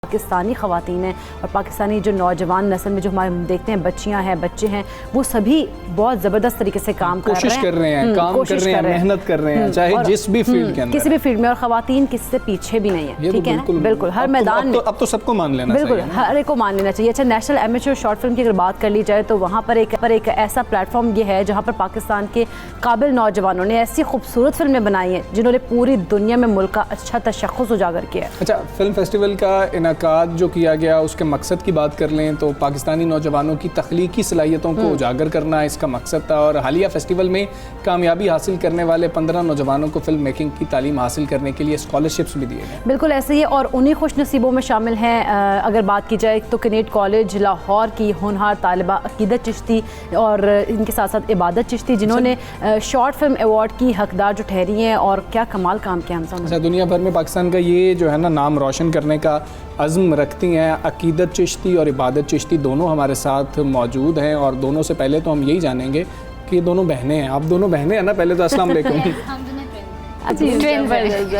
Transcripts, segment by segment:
पाकिस्तानी ख़वातीन हैं और पाकिस्तानी जो नौजवान नस्ल में जो हमारे देखते हैं बच्चियां हैं, बच्चे हैं, वो सभी बहुत ज़बरदस्त तरीके से काम कर कोशिश कर रहे हैं, काम कर रहे हैं, मेहनत कर रहे हैं, चाहे जिस भी फील्ड के अंदर, किसी भी फील्ड में। और ख़वातीन किसी से पीछे भी नहीं है, ठीक है ना? बिल्कुल हर मैदान में अब तो सबको मान लेना चाहिए, बिल्कुल हर एक को मान लेना चाहिए। अच्छा, नेशनल एमेच्योर शॉर्ट फिल्म की अगर बात कर ली जाए तो वहाँ पर एक ऐसा प्लेटफॉर्म ये है जहाँ पर पाकिस्तान के काबिल नौजवानों ने ऐसी खूबसूरत फिल्में बनाई हैं जिन्होंने पूरी दुनिया में मुल्क का अच्छा तशख़्ख़ुस उजागर किया है। अच्छा, फिल्म फेस्टिवल का इनेकाद जो किया गया उसके मकसद की बात कर लें तो पाकिस्तानी नौजवानों की तख्लीकी सलाहियतों को उजागर करना इसका मकसद था। और हालिया फेस्टिवल में कामयाबी हासिल करने वाले 15 नौजवानों को फिल्म मेकिंग की तालीम हासिल करने के लिए स्कॉलरशिप्स भी दिए गए। बिल्कुल ऐसे ही, और उन्हीं खुश नसीबों में शामिल हैं अगर बात की जाए तो कैनेट कॉलेज लाहौर की होनहार तालिबा अकीदत चिश्ती और इनके साथ साथ इबादत चिश्ती, जिन्होंने शॉर्ट फिल्म अवार्ड की हकदार जो ठहरी हैं और क्या कमाल काम किया। हम अच्छा, दुनिया भर में पाकिस्तान का ये जो है ना नाम रोशन करने का अज़्म रखती हैं। अकीदत चिश्ती और इबादत चिश्ती दोनों हमारे साथ मौजूद हैं और दोनों से पहले तो हम यही जानेंगे कि ये दोनों बहनें हैं। आप दोनों बहनें हैं ना? पहले तो अस्सलाम वालेकुम।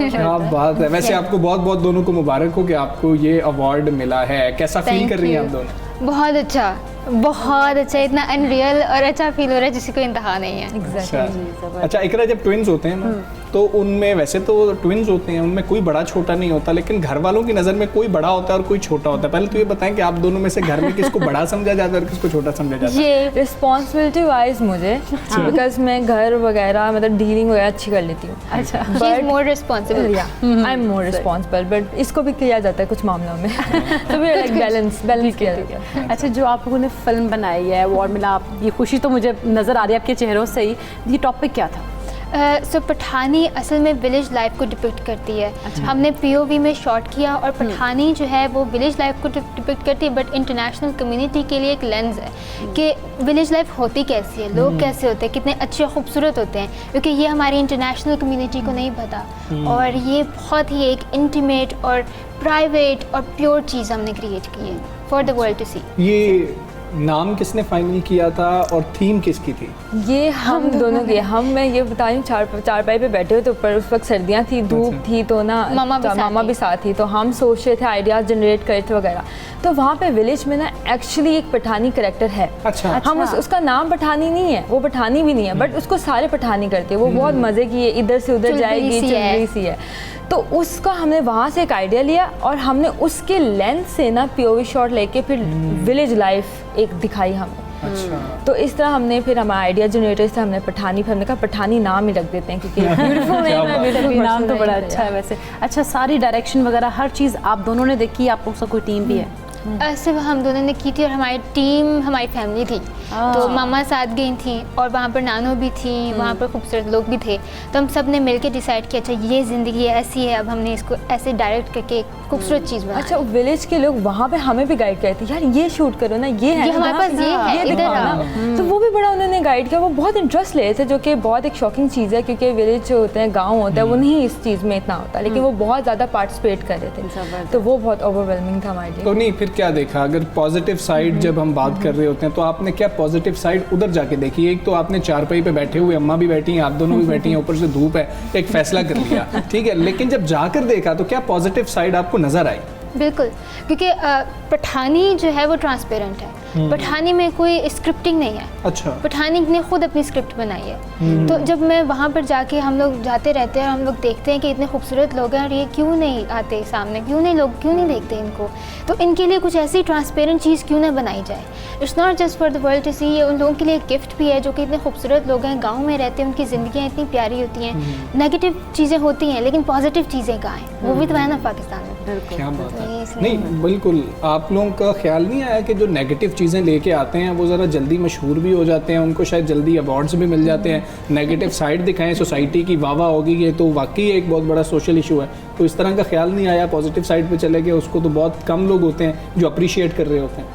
क्या बात है। वैसे आपको बहुत बहुत दोनों को मुबारक हो कि आपको ये अवार्ड मिला है। कैसा फील कर रही हैं आप दोनों? बहुत अच्छा, बहुत अच्छा, इतना अनरियल और अच्छा फील हो रहा है जिसकी कोई इंतहा नहीं है। अच्छा इकरा, जब ट्विंस होते हैं ना तो उनमें, वैसे तो ट्विंस होते हैं उनमें कोई बड़ा छोटा नहीं होता, लेकिन घर वालों की नज़र में कोई बड़ा होता है और कोई छोटा होता है। पहले तो ये बताएं कि आप दोनों में से घर में किसको बड़ा समझा जाता है और किसको छोटा समझा जाता है? ये रिस्पॉन्सिबिलिटी वाइज मुझे, बिकॉज मैं घर वगैरह मतलब डीलिंग वगैरह अच्छी कर लेती हूँ। अच्छा, she is more responsible. I am more responsible, but इसको भी किया जाता है कुछ मामलों में। तो फिर लाइक बैलेंस किया जाता है। अच्छा, जो आप लोगों ने फिल्म बनाई है, अवार्ड मिला, आप ये खुशी तो मुझे नज़र आ रही है आपके चेहरों से ही। ये टॉपिक क्या था? सो पठानी असल में विलेज लाइफ को डिपिक्ट करती है। हमने पीओवी में शॉट किया और पठानी जो है वो विलेज लाइफ को डिपिक्ट करती है, बट इंटरनेशनल कम्युनिटी के लिए एक लेंस है कि विलेज लाइफ होती कैसी है, लोग कैसे होते हैं, कितने अच्छे खूबसूरत होते हैं, क्योंकि ये हमारी इंटरनेशनल कम्युनिटी को नहीं पता। और ये बहुत ही एक इंटीमेट और प्राइवेट और प्योर चीज़ हमने क्रिएट की है for the world to see. ये नाम किसने फाइनल किया था और थीम किसकी थी? ये हम दोनों की। मैं ये बता रही हूँ, चारपाई पे बैठे हुए तो ऊपर उस वक्त सर्दियाँ थी, धूप थी, तो ना मामा भी साथ थी, तो हम सोच रहे थे, आइडियाज़ जनरेट करे थे वगैरह। तो वहाँ पे विलेज में ना एक्चुअली एक पठानी करेक्टर है। अच्छा। हम उसका नाम पठानी नहीं है, वो पठानी भी नहीं है, बट उसको सारे पठानी करते हैं। वो बहुत मज़े की है, इधर से उधर जाएगी, चुलबुली सी है। तो उसका हमने वहाँ से एक आइडिया लिया और हमने उसके लेंथ से ना पीओवी शॉट लेके फिर विलेज लाइफ एक दिखाई हमें। अच्छा। तो इस तरह हमने फिर हमारा आइडिया जनरेटर से हमने पठानी, फिर हमने कहा पठानी नाम ही रख देते हैं क्योंकि ब्यूटीफुल नाम तो बड़ा अच्छा है वैसे। अच्छा, सारी डायरेक्शन वगैरह हर चीज़ आप दोनों ने देखी? आप लोग कोई टीम भी है? सिर्फ हम दोनों ने की थी और हमारी टीम हमारी फैमिली थी। तो मामा साथ गई थी और वहाँ पर नानो भी थी, वहाँ पर खूबसूरत लोग भी थे। तो हम सब ने मिलकर डिसाइड किया अच्छा ये ज़िंदगी ऐसी है, अब हमने इसको ऐसे डायरेक्ट करके एक खूबसूरत चीज़ बनाई। अच्छा, विलेज के लोग वहाँ पे हमें भी गाइड करते यार ये शूट करो ना, ये है हमारे पास, ये है, इधर। तो वो भी बड़ा उन्होंने गाइड किया। वो बहुत इंटरेस्ट ले रहे थे, जो कि बहुत एक शॉकिंग चीज़ है क्योंकि विलेज जो होते हैं, गाँव होता है, वो नहीं इस चीज़ में इतना होता, लेकिन वो बहुत ज़्यादा पार्टिसिपेट कर रहे थे। तो वो बहुत ओवरवेलमिंग था हमारे लिए। तो नहीं, फिर क्या देखा? अगर पॉजिटिव साइड जब हम बात कर रहे होते हैं तो आपने क्या पॉजिटिव साइड उधर जाके देखी? एक तो आपने चारपाई पे बैठे हुए, अम्मा भी बैठी हैं, आप दोनों भी बैठी हैं, ऊपर से धूप है, एक फैसला कर लिया, ठीक है, लेकिन जब जाकर देखा तो क्या पॉजिटिव साइड आपको नजर आई? बिल्कुल, क्योंकि पठानी जो है वो ट्रांसपेरेंट है। पठानी में कोई स्क्रिप्टिंग नहीं है। अच्छा। पठानी ने खुद अपनी स्क्रिप्ट बनाई है। तो जब मैं वहाँ पर जाके, हम लोग जाते रहते हैं और हम लोग देखते हैं कि इतने खूबसूरत लोग हैं और ये क्यों नहीं आते सामने, क्यों नहीं देखते इनको, तो इनके लिए कुछ ऐसी ट्रांसपेरेंट चीज़ क्यों ना बनाई जाए। It's not just for the world to see, ये उन लोगों के लिए एक गिफ्ट भी है जो कि इतने खूबसूरत लोग हैं, गाँव में रहते हैं, उनकी ज़िंदगियाँ इतनी प्यारी होती हैं। नेगेटिव चीज़ें होती हैं लेकिन पॉजिटिव चीज़ें कहाँ हैं? वो भी तो है ना पाकिस्तान में। क्या बात है। नहीं बिल्कुल, आप लोगों का ख्याल नहीं आया कि जो नेगेटिव चीज़ें लेके आते हैं वो ज़रा जल्दी मशहूर भी हो जाते हैं, उनको शायद जल्दी अवार्ड्स भी मिल जाते हैं। नेगेटिव साइड दिखाएं, सोसाइटी की वाह होगी, ये तो वाकई एक बहुत बड़ा सोशल इशू है। तो इस तरह का ख्याल नहीं आया? पॉजिटिव साइड पे चले गए, उसको तो बहुत कम लोग होते हैं जो अप्रिशिएट कर रहे होते हैं।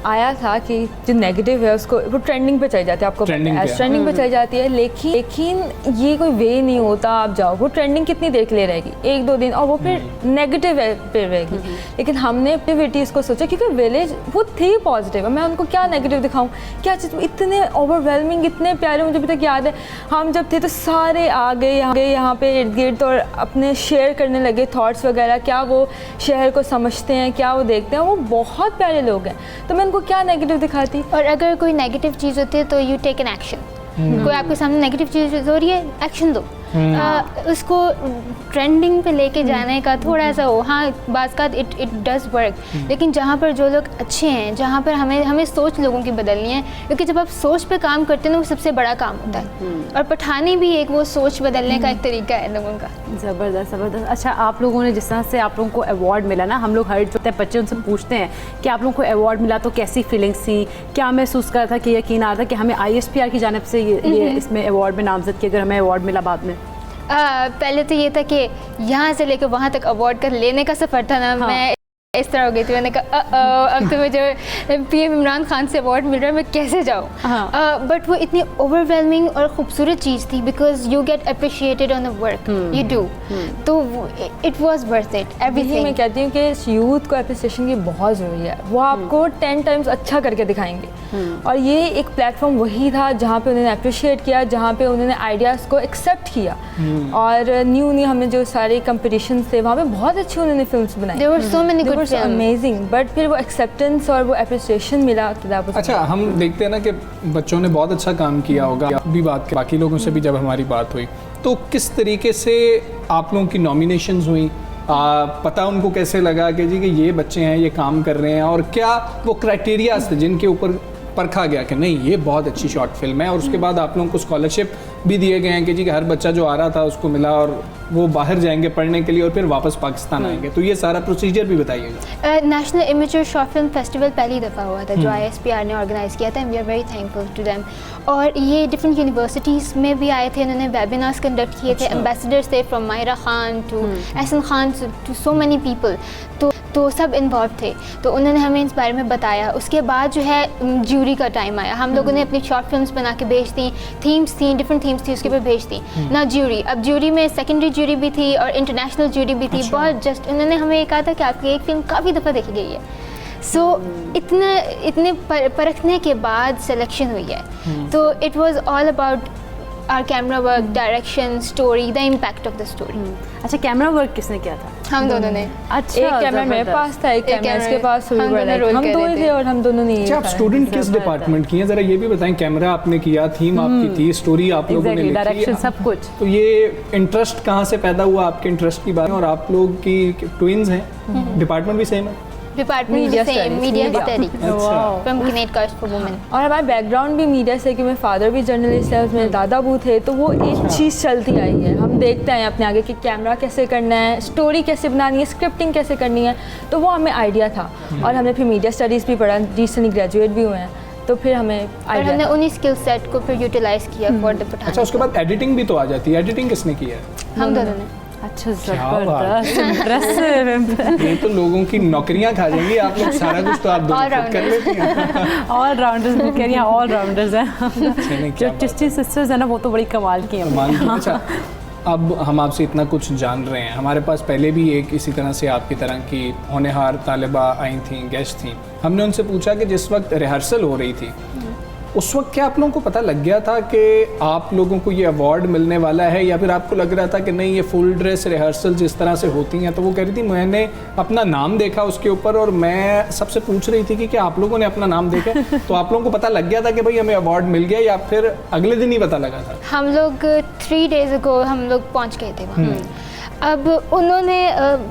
आया था कि जो नेगेटिव है उसको वो ट्रेंडिंग पे चली जाती है, आपको Trending पे, ट्रेंडिंग पे चली जाती है, लेकिन ये कोई वे नहीं होता। आप जाओ, वो ट्रेंडिंग कितनी देर के लिए रहेगी, 1-2 दिन, और वो फिर नेगेटिव पे रहेगी। लेकिन हमने एक्टिविटीज़ को सोचा क्योंकि विलेज वो थी पॉजिटिव, मैं उनको क्या नेगेटिव दिखाऊं, क्या चीज़ इतने ओवरवेलमिंग, इतने प्यारे। मुझे अभी तक याद है हम जब थे तो सारे आ गए यहाँ पे इर्द गिर्द और अपने शेयर करने लगे थॉट्स वगैरह, क्या वो शहर को समझते हैं, क्या वो देखते हैं। वो बहुत प्यारे लोग हैं, तो मैं उनको क्या नेगेटिव दिखाती। और अगर कोई नेगेटिव चीज़ होती है तो यू टेक एन एक्शन। कोई आपके सामने नेगेटिव चीज़ हो रही है, एक्शन दो। उसको ट्रेंडिंग पे लेके जाने का थोड़ा सा हो, हाँ बात का इट डज वर्क, लेकिन जहाँ पर जो लोग अच्छे हैं, जहाँ पर हमें सोच लोगों की बदलनी है, क्योंकि जब आप सोच पे काम करते हैं ना वो सबसे बड़ा काम होता है। और पठानी भी एक वो सोच बदलने का एक तरीका है लोगों का। ज़बरदस्त ज़बरदस्त। अच्छा, आप लोगों ने जिस तरह से आप लोगों को अवार्ड मिला ना, हम लोग हर जो बच्चे उनसे पूछते हैं कि आप लोगों को अवार्ड मिला तो कैसी फीलिंग्स थी, क्या महसूस कर रहा था, कि यकीन आ रहा था कि हमें ISPR की जानिब से ये इसमें अवार्ड में नामजद किया, अगर हमें अवार्ड मिला बाद में? पहले तो ये था कि यहाँ से लेकर वहाँ तक अवार्ड का लेने का सफ़र था ना, मैं इस तरह हो गई थी। मैंने कहा अब तो मुझे PM इमरान खान से अवार्ड मिल रहा है, मैं कैसे जाऊँ। बट वो इतनी ओवरवेलमिंग और ख़ूबसूरत चीज़ थी, because you get appreciated on the work you do, तो it was worth it everything. मैं कहती हूँ कि यूथ को अप्रिसिएशन की बहुत ज़रूरी है, वो आपको 10 टाइम्स अच्छा करके दिखाएंगे। और ये एक प्लेटफॉर्म वही था जहाँ पे उन्होंने अप्रिशिएट किया, जहाँ पे उन्होंने आइडियाज़ को एक्सेप्ट किया। और न्यू हमें जो सारे कंपटीशन थे वहाँ पे बहुत अच्छी उन्होंने फिल्म्स बनाई। There were so many good amazing, but फिर वो एक्सेप्टेंस और वो अप्रिसिएशन मिला। अच्छा, हम देखते हैं ना कि बच्चों ने बहुत अच्छा काम किया होगा, भी बात बाकी लोगों से भी जब हमारी बात हुई तो किस तरीके से आप लोगों की नॉमिनेशंस हुई, पता उनको कैसे लगा कि जी कि ये बच्चे हैं, ये काम कर रहे हैं, और क्या वो क्राइटेरियाज थे जिनके ऊपर परखा गया कि नहीं ये बहुत अच्छी शॉर्ट फिल्म है, और उसके बाद आप लोगों को स्कॉलरशिप भी दिए गए हैं कि जी कि हर बच्चा जो आ रहा था उसको मिला और वो बाहर जाएंगे पढ़ने के लिए और फिर वापस पाकिस्तान आएंगे, तो ये सारा प्रोसीजर भी बताइएगा। National immature short film festival पहली दफ़ा हुआ था जो ISPR ने ऑर्गेनाइज़ किया था, we are very thankful to them. और ये डिफरेंट यूनिवर्सिटीज़ में भी आए थे, इन्होंने वेबिनार्स कंडक्ट किए थे, एम्बेसडर्स थे from Mahira Khan to Ehsan Khan to so many people, तो सब इन्वॉल्व थे, तो उन्होंने हमें इस बारे में बताया। उसके बाद जो है ज्यूरी का टाइम आया, हम लोगों ने अपनी शॉर्ट फिल्म्स बना के भेज दी, थीम्स थी, डिफरेंट थीम्स थी, उसके ऊपर भेज दी ना ज्यूरी। अब ज्यूरी में सेकेंडरी ज्यूरी भी थी और इंटरनेशनल ज्यूरी भी थी। बहुत जस्ट उन्होंने हमें ये कहा था कि आपकी एक फिल्म काफ़ी दफ़ा देखी गई है, सो इतने परखने के बाद सिलेक्शन हुई है। तो it was all about our camera work, direction, story, the impact of the story. अच्छा, कैमरा वर्क किसने किया था? हम दोनों ने। अच्छा, एक कैमरा मेरे पास था, एक कैमरा इसके पास, हम दो ही थे और हम दोनों ने। अच्छा, आप स्टूडेंट किस डिपार्टमेंट की हैं, जरा ये भी बताएं। कैमरा आपने किया, थीम आपकी थी, स्टोरी आप लोगों ने लिखी, डायरेक्शन सब कुछ। तो ये इंटरेस्ट कहाँ से पैदा हुआ आपके इंटरेस्ट की बात, और आप लोग की ट्विंस हैं, डिपार्टमेंट भी सेम है? Department media same, media study अच्छा। फ्रॉम किनेट कास्ट फॉर वुमेन। और हमारा बैकग्राउंड भी मीडिया से, कि मेरे फादर भी जर्नलिस्ट है, मेरे दादा बू थे, तो वो एक चीज़ चलती आई है। हम देखते हैं अपने आगे कि कैमरा कैसे करना है, स्टोरी कैसे बनानी है, स्क्रिप्टिंग कैसे करनी है, तो वो हमें आइडिया था। और हमने फिर मीडिया स्टडीज़ भी पढ़ा, रिसेंटली ग्रेजुएट भी हुए हैं, तो फिर हमें और हमने उन्हीं स्किल सेट को फिर यूटिलाइज किया फॉर द पठान। अच्छा, उसके बाद एडिटिंग भी तो आ जाती है, एडिटिंग किसने की है? हम दोनों ने। अच्छा, जबरदस्त, इंप्रेसिव। ये तो लोगों की नौकरियां खा जाएंगी, आप लोग सारा कुछ तो आप दोनों खुद कर लेती हैं। ऑल राउंडर्स कह रही हैं, ऑल राउंडर्स हैं। जो चिश्ती सिस्टर्स हैं ना, वो तो बड़ी कमाल की हैं। अच्छा, अब हम आपसे इतना कुछ जान रहे हैं, हमारे पास पहले भी एक इसी तरह से आपकी तरह की होनहार तालिबा आई थी, गेस्ट थी। हमने उनसे पूछा कि जिस वक्त रिहर्सल हो रही थी उस वक्त क्या आप लोगों को पता लग गया था कि आप लोगों को ये अवार्ड मिलने वाला है, या फिर आपको लग रहा था कि नहीं ये फुल ड्रेस रिहर्सल जिस तरह से होती हैं? तो वो कह रही थी मैंने अपना नाम देखा उसके ऊपर, और मैं सबसे पूछ रही थी कि क्या आप लोगों ने अपना नाम देखा? तो आप लोगों को पता लग गया था कि भाई हमें अवार्ड मिल गया, या फिर अगले दिन ही पता लगा था? हम लोग 3 days ago हम लोग पहुंच गए थे वहाँ। अब उन्होंने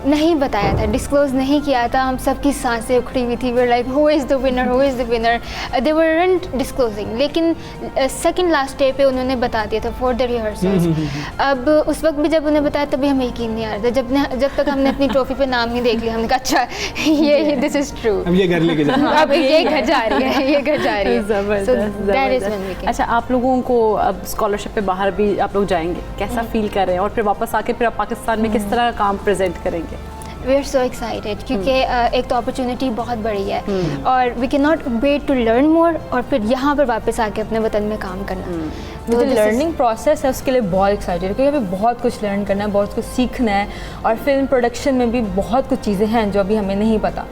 नहीं बताया था, डिस्क्लोज नहीं किया था, हम सबकी सांसें उखड़ी हुई थी, we like who is the winner, who is the winner, they weren't disclosing. लेकिन सेकंड लास्ट डे पे उन्होंने बता दिया था फॉर द रिहर्सल्स। अब उस वक्त भी जब उन्हें बताया तभी हमें यकीन नहीं आ रहा था, जब तक हमने अपनी ट्रॉफी पे नाम नहीं देख लिया, हमने कहा अच्छा ये दिस इज़ ट्रू, अब ये घर लेके जाओ, अब ये घर जा रही है, ये घर जा रही है। जबरदस्त। अच्छा, आप लोगों को अब स्कॉलरशिप पे बाहर भी आप लोग जाएंगे, कैसा फील कर रहे हैं, और फिर वापस आके फिर आप पाकिस्तान में किस तरह काम प्रेजेंट करेंगे? वी आर सो एक्साइटेड क्योंकि एक तो अपॉर्चुनिटी बहुत बड़ी है और we can not wait to learn more और फिर यहाँ पर वापस आके अपने वतन में काम करना। तो जो लर्निंग प्रोसेस है उसके लिए बहुत एक्साइटेड है क्योंकि अभी बहुत कुछ लर्न करना है, बहुत कुछ सीखना है और फिल्म प्रोडक्शन में भी बहुत कुछ चीज़ें हैं जो अभी हमें नहीं पता।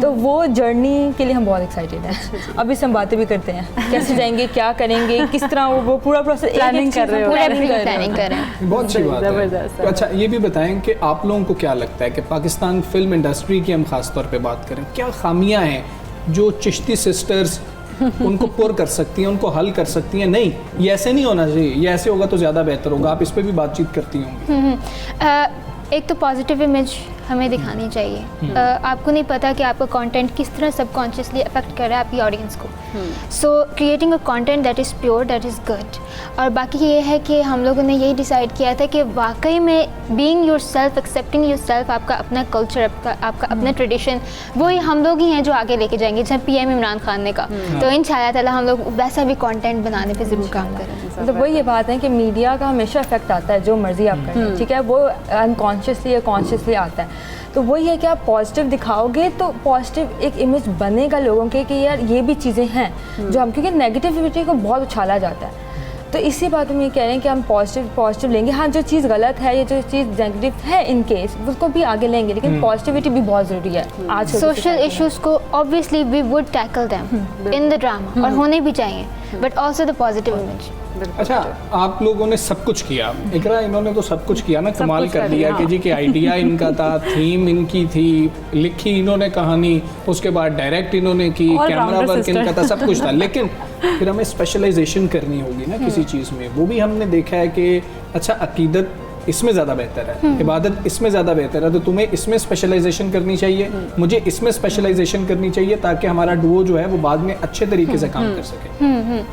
तो वो जर्नी के लिए हम बहुत एक्साइटेड हैं। अभी से हम बातें भी करते हैं कैसे जाएंगे, क्या करेंगे, किस तरह वो पूरा प्रोसेस प्लानिंग कर रहे हो, प्लानिंग कर रहे हैं। बहुत अच्छी बात है। जबरदस्त। तो अच्छा ये भी बताएं कि आप लोगों को क्या लगता है कि पाकिस्तान फिल्म इंडस्ट्री की हम खास तौर पे बात करें, क्या खामियां हैं जो चिश्ती सिस्टर्स उनको पुर कर सकती हैं, उनको हल कर सकती हैं? नहीं ये ऐसे नहीं होना चाहिए, ये ऐसे होगा तो ज़्यादा बेहतर होगा। आप इस पर भी बातचीत करती होंगी। एक तो पॉजिटिव इमेज हमें दिखानी चाहिए। आपको नहीं पता कि आपका कंटेंट किस तरह सबकॉन्शियसली अफेक्ट कर रहा है आपकी ऑडियंस को। सो creating a content that is pure, that is good. और बाकी ये है कि हम लोगों ने यही डिसाइड किया था कि वाकई में बीइंग योरसेल्फ, एक्सेप्टिंग योरसेल्फ, आपका अपना कल्चर, आपका अपना ट्रेडिशन, वो हम लोग ही हैं जो आगे लेके जाएंगे। जैसे PM इमरान खान ने कहा, तो इंशाल्लाह ताला हम लोग वैसा भी कंटेंट बनाने पे ज़रूर काम करेंगे। मतलब वही ये बात है कि मीडिया का हमेशा इफेक्ट आता है, जो मर्जी आप करें, ठीक है, वो अनकॉन्शियसली या कॉन्शियसली आता है। तो वही है कि आप पॉजिटिव दिखाओगे तो पॉजिटिव एक इमेज बनेगा लोगों के कि यार ये भी चीज़ें हैं जो हम, क्योंकि नेगेटिविटी को बहुत उछाला जाता है। तो इसी बात में ये कह रहे हैं कि हम पॉजिटिव लेंगे। हाँ, जो चीज़ गलत है या जो चीज़ नेगेटिव है इन केस उसको भी आगे लेंगे, लेकिन पॉजिटिविटी भी बहुत ज़रूरी है आज सोशल इश्यूज़ को obviously we would tackle them in the drama और होने भी चाहिए, but also the positive image. अच्छा आप लोगों ने सब कुछ किया, इकरा इन्होंने तो सब कुछ किया ना, कमाल कर दिया कि जी कि आइडिया इनका था, थीम इनकी थी, लिखी इन्होंने कहानी, उसके बाद डायरेक्ट इन्होंने की, कैमरा वर्क इनका था, सब कुछ था। लेकिन फिर हमें स्पेशलाइजेशन करनी होगी ना किसी चीज़ में। वो भी हमने देखा है कि अच्छा अकीदत इसमें ज़्यादा बेहतर है, इबादत इसमें ज़्यादा बेहतर है, तो तुम्हें इसमें स्पेशलाइजेशन करनी चाहिए, मुझे इसमें स्पेशलाइजेशन करनी चाहिए, ताकि हमारा डुओ जो है वो बाद में अच्छे तरीके से काम कर सके।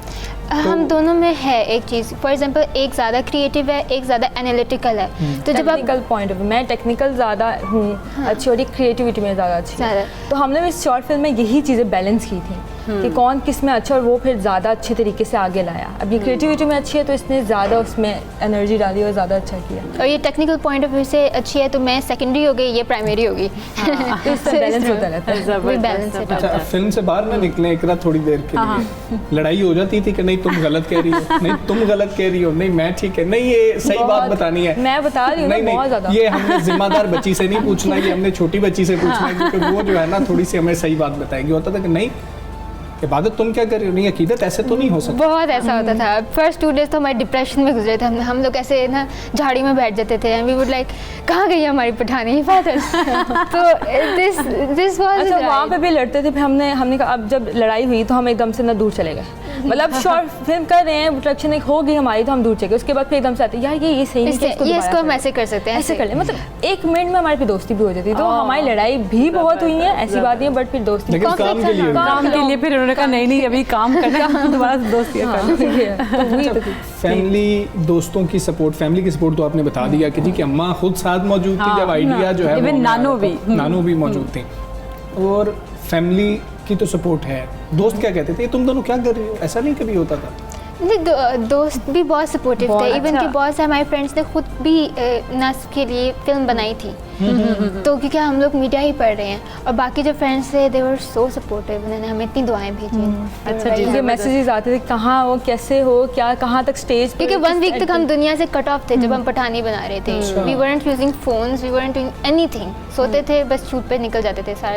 हम दोनों में है एक चीज़, फॉर एग्जांपल एक ज़्यादा क्रिएटिव है, एक ज़्यादा एनालिटिकल है। तो जब आप टेक्निकल पॉइंट ऑफ व्यू, मैं टेक्निकल ज़्यादा हूँ अच्छी और क्रिएटिविटी में ज़्यादा अच्छी है। तो हमने इस शॉर्ट फिल्म में यही चीज़ें बैलेंस की थी कि कौन किस में अच्छा और वो फिर ज़्यादा अच्छे तरीके से आगे लाया। अब ये क्रिएटिविटी में अच्छी है तो इसने ज़्यादा उसमें एनर्जी डाली और ज़्यादा अच्छा किया। और ये टेक्निकल पॉइंट ऑफ व्यू से अच्छी है तो मैं सेकेंडरी हो गई, ये प्राइमरी हो गई। तो इससे बैलेंस होता रहता है। अच्छा फिल्म से बाहर ना निकले इकरा थोड़ी देर के लिए, लड़ाई हो जाती थी कि नहीं तुम गलत कह रही हो, नहीं तुम गलत कह रही हो, नहीं मैं ठीक है, नहीं ये सही बात बतानी है, मैं बता रही हूँ नहीं बहुत ज़्यादा। ये हमने जिम्मेदार बच्ची से नहीं पूछना, ये हमने छोटी बच्ची से पूछना है, क्योंकि वो जो है ना थोड़ी सी हमें सही बात बताएगी। होता था कि नहीं इबादत तुम क्या कर रही हो, नहीं अकीदत ऐसे तो नहीं हो सकता। बहुत ऐसा होता था। फर्स्ट 2 डेज तो हमारे डिप्रेशन में गुजरे थे। हम लोग ऐसे ना झाड़ी में बैठ जाते थे, वी वुड लाइक कहाँ गई हमारी पठानी हिफाजत। तो दिस वाज अच्छा वहाँ पे भी लड़ते थे। फिर हमने कहा अब जब लड़ाई हुई तो हम एकदम से ना दूर चले गए, मतलब शॉर्ट फिल्म कर रहे हैं, प्रोडक्शन एक हो गई हमारी तो हम दूर चले गए। उसके बाद फिर एकदम से आते यार ये सही नहीं है, इसको हम ऐसे कर सकते हैं, ऐसे कर ले, मतलब 1 मिनट में हमारी फिर दोस्ती भी हो जाती। तो हमारी लड़ाई भी बहुत हुई है, ऐसी बात नहीं है, बट फिर दोस्ती काम के लिए फिर उन्होंने कहा नहीं अभी काम करना, दोबारा दोस्तियाँ कर। फैमिली दोस्तों की सपोर्ट, फैमिली की सपोर्ट तो आपने बता दिया कि जी कि अम्मा खुद साथ मौजूद थी जब आइडिया जो है, इवन नानो भी मौजूद थी। और फैमिली की तो सपोर्ट है, दोस्त क्या कहते थे तुम दोनों क्या कर रही हो, ऐसा नहीं कभी होता था? दोस्त भी बहुत सपोर्टिव थे। इवन कि बहुत से हमारे फ्रेंड्स ने खुद भी नस्ब के लिए फिल्म बनाई थी। तो क्योंकि हम लोग मीडिया ही पढ़ रहे हैं, और बाकी जो फ्रेंड्स थे दे वर सो सपोर्टिव, उन्होंने हमें इतनी दुआएं भेजी। अच्छा जी, मैसेजेस आते थे कहाँ हो, कैसे हो, क्या कहाँ तक स्टेज, क्योंकि 1 वीक तक हम दुनिया से कट ऑफ थे जब हम पठानी बना रहे थे। We weren't using phones, we weren't doing anything, सोते थे बस शूट पे निकल जाते थे सारा।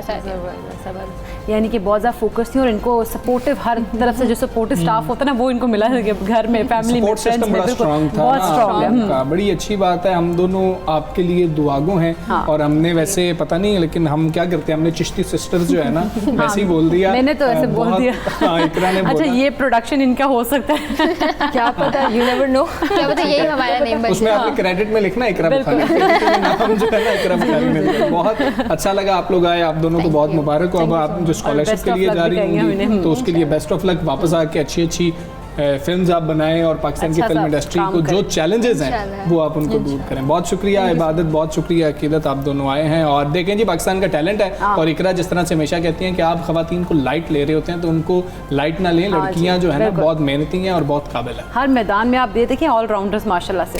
यानी कि बहुत ज़्यादा फोकस थी और इनको सपोर्टिव हर तरफ से जो सपोर्टिव स्टाफ होता है ना वो इनको मिला घर में, फैमिली में, सपोर्ट सिस्टम बड़ा स्ट्रांग था, बहुत स्ट्रांग है। बड़ी अच्छी बात है। हम दोनों आपके लिए दुआगो हैं। और हमने वैसे पता नहीं लेकिन हम क्या करते हैं, हमने चिश्ती सिस्टर्स जो है ना वैसे ही बोल दिया, मैंने तो ऐसे बोल दिया। हाँ, इकरा ने बोला। अच्छा ये प्रोडक्शन इनका हो सकता है, क्या पता, यू नेवर नो, क्या पता यही हमारा नेम बन उसमें आपने क्रेडिट में लिखना इकरा बुखारी, नाम जो है ना इकरा बुखारी में। बहुत अच्छा लगा आप लोग आए, आप दोनों को बहुत मुबारक हो। अब आप जो स्कॉलरशिप के लिए जा रही होंगी तो उसके लिए बेस्ट ऑफ लक, वापस आके अच्छी फिल्म्स आप बनाएं और पाकिस्तान की फिल्म इंडस्ट्री को जो चैलेंजेस हैं वो आप उनको दूर करें। बहुत शुक्रिया इबादत, बहुत शुक्रिया अकीदत, आप दोनों आए हैं। और देखें जी पाकिस्तान का टैलेंट है। और इकरा जिस तरह से हमेशा कहती हैं कि आप खवातीन को लाइट ले रहे होते हैं तो उनको लाइट ना लें, लड़कियां जो है ना बहुत मेहनती हैं और बहुत काबिल है। हर मैदान में आप देखिए ऑलराउंडर्स माशाल्लाह से।